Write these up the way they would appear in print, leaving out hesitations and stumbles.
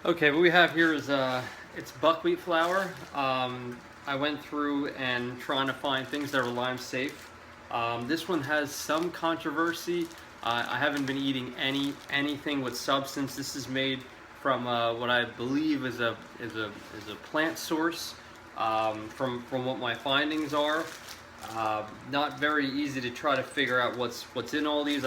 Okay, what we have here is it's buckwheat flour. I went through and trying to find things that are Lyme safe. This one has some controversy. I haven't been eating anything with substance. This is made from what I believe is a plant source. From what my findings are, not very easy to try to figure out what's in all these.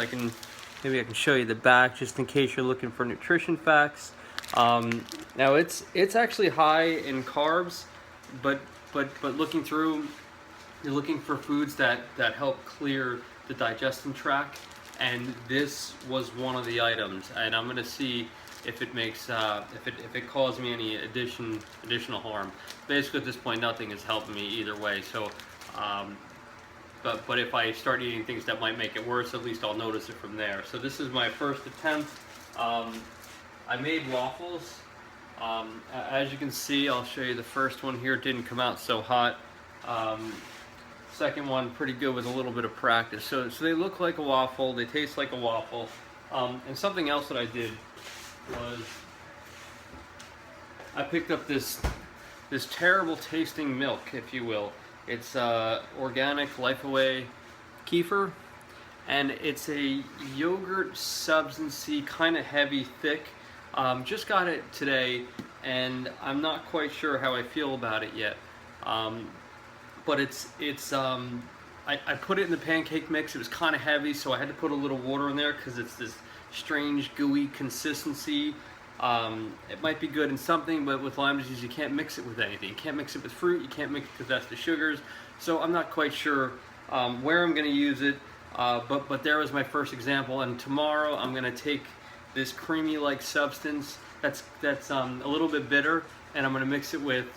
Maybe I can show you the back just in case you're looking for nutrition facts. Now it's actually high in carbs, but looking through, you're looking for foods that help clear the digestion tract, and this was one of the items. And I'm gonna see if it makes if it caused me any additional harm. Basically, at this point, nothing is helping me either way. So. But if I start eating things that might make it worse, at least I'll notice it from there. So this is my first attempt. I made waffles. As you can see, I'll show you the first one here. It didn't come out so hot. Second one, pretty good with a little bit of practice. So they look like a waffle. They taste like a waffle. And something else that I did was I picked up this terrible tasting milk, if you will. It's organic Lifeaway kefir, and it's a yogurt substancey, kind of heavy, thick. Just got it today, and I'm not quite sure how I feel about it yet. But I put it in the pancake mix. It was kind of heavy, so I had to put a little water in there because it's this strange gooey consistency. It might be good in something, but with Lyme disease you can't mix it with anything. You can't mix it with fruit, you can't mix it with extra sugars. So I'm not quite sure where I'm going to use it, but there was my first example. And tomorrow I'm going to take this creamy like substance that's a little bit bitter, and I'm going to mix it with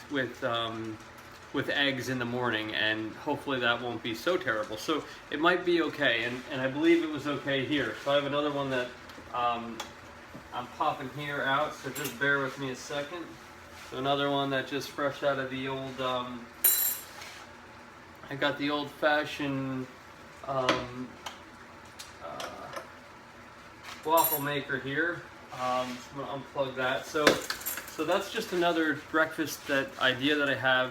eggs in the morning, and hopefully that won't be so terrible. So it might be okay, and I believe it was okay here. So I have another one that I'm popping here out, so just bear with me a second. So another one that just fresh out of the old, I got the old-fashioned waffle maker here. I'm gonna unplug that. So that's just another breakfast idea that I have,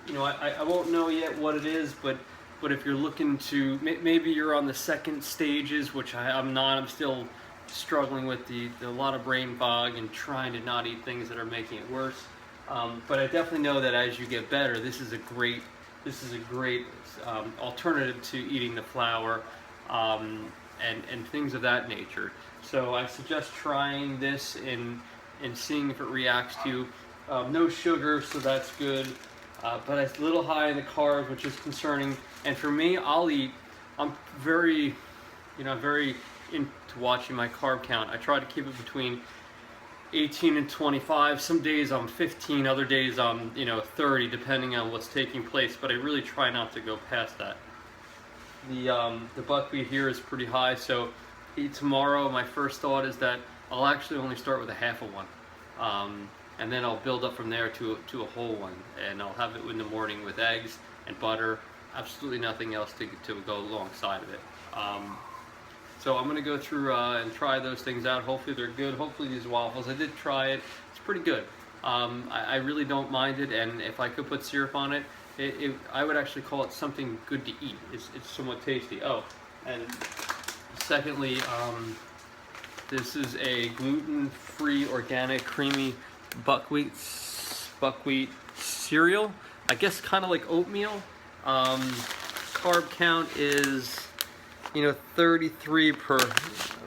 you know, I won't know yet what it is, but if you're looking to, maybe you're on the second stages, which I'm not. I'm still struggling with a lot of brain fog and trying to not eat things that are making it worse. But I definitely know that as you get better, this is a great alternative to eating the flour and things of that nature. So I suggest trying this and seeing if it reacts to you. No sugar, so that's good. But it's a little high in the carbs, which is concerning. And for me, I'm very into watching my carb count. I try to keep it between 18 and 25. Some days I'm 15, other days I'm 30, depending on what's taking place. But I really try not to go past that. The buckwheat here is pretty high, so tomorrow my first thought is that I'll actually only start with a half of one. And then I'll build up from there to a whole one, and I'll have it in the morning with eggs and butter. Absolutely nothing else to go alongside of it. So I'm gonna go through and try those things out. Hopefully they're good. Hopefully these waffles, I did try it. It's pretty good. I really don't mind it, and if I could put syrup on it, I would actually call it something good to eat. It's somewhat tasty. Oh, and secondly, this is a gluten-free, organic, creamy buckwheat cereal. I guess kind of like oatmeal. Carb count is 33 per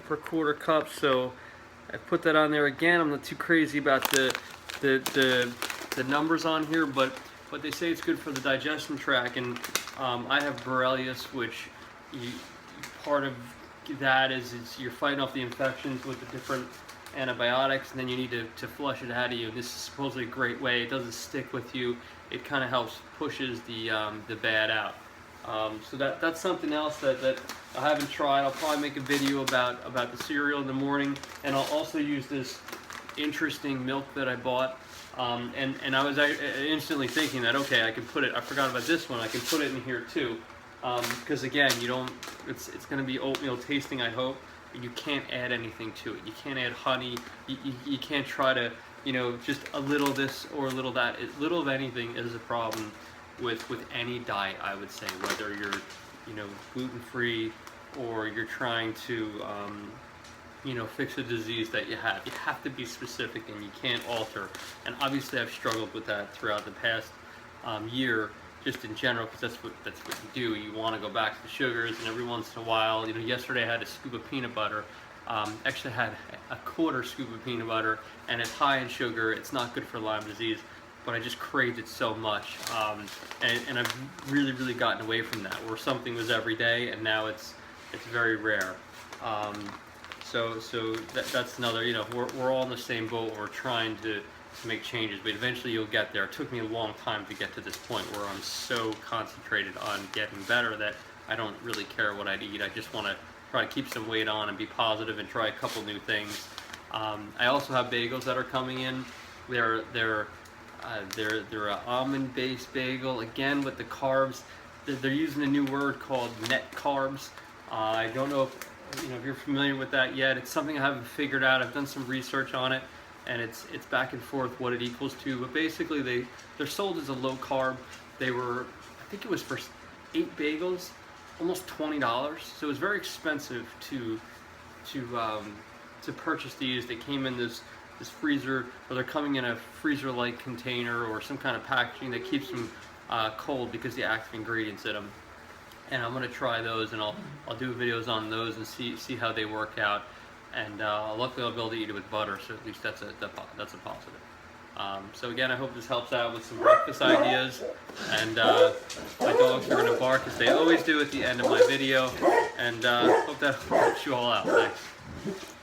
quarter cup. So I put that on there again. I'm not too crazy about the numbers on here, but they say it's good for the digestion tract. And I have Borrelias, which part of that is you're fighting off the infections with the different antibiotics, and then you need to flush it out of you. This is supposedly a great way. It doesn't stick with you. It kind of helps pushes the bad out. So that's something else that I haven't tried. I'll probably make a video about the cereal in the morning, and I'll also use this interesting milk that I bought. And I was instantly thinking that, okay, I forgot about this one. I can put it in here too, because again, it's going to be oatmeal tasting, I hope. You can't add anything to it. You can't add honey. You can't try to, you know, just a little this or a little that. Little of anything is a problem with any diet, I would say, whether you're, you know, gluten-free or you're trying to, you know, fix a disease that you have. You have to be specific and you can't alter. And obviously I've struggled with that throughout the past year, just in general, because that's what you do. You want to go back to the sugars, and every once in a while, you know, yesterday I had a scoop of peanut butter. Actually had a quarter scoop of peanut butter, and it's high in sugar. It's not good for Lyme disease, but I just craved it so much. And I've really gotten away from that, where something was every day, and now it's very rare. So that's another, you know, we're all in the same boat. We're trying to make changes, but eventually you'll get there. It took me a long time to get to this point where I'm so concentrated on getting better that I don't really care what I'd eat. I just want to try to keep some weight on and be positive and try a couple new things. I also have bagels that are coming in. They're an almond-based bagel, again with the carbs. They're using a new word called net carbs. I don't know if you're familiar with that yet. It's something I haven't figured out. I've done some research on it, and it's back and forth what it equals to. But basically, they're sold as a low carb. They were, I think it was for 8 bagels, almost $20. So it was very expensive to purchase these. They came in this freezer, or they're coming in a freezer-like container or some kind of packaging that keeps them cold because of the active ingredients in them. And I'm gonna try those, and I'll do videos on those and see how they work out. And luckily I'll be able to eat it with butter, so at least that's a positive. So again, I hope this helps out with some breakfast ideas. And my dogs are gonna bark as they always do at the end of my video. And hope that helps you all out. Thanks.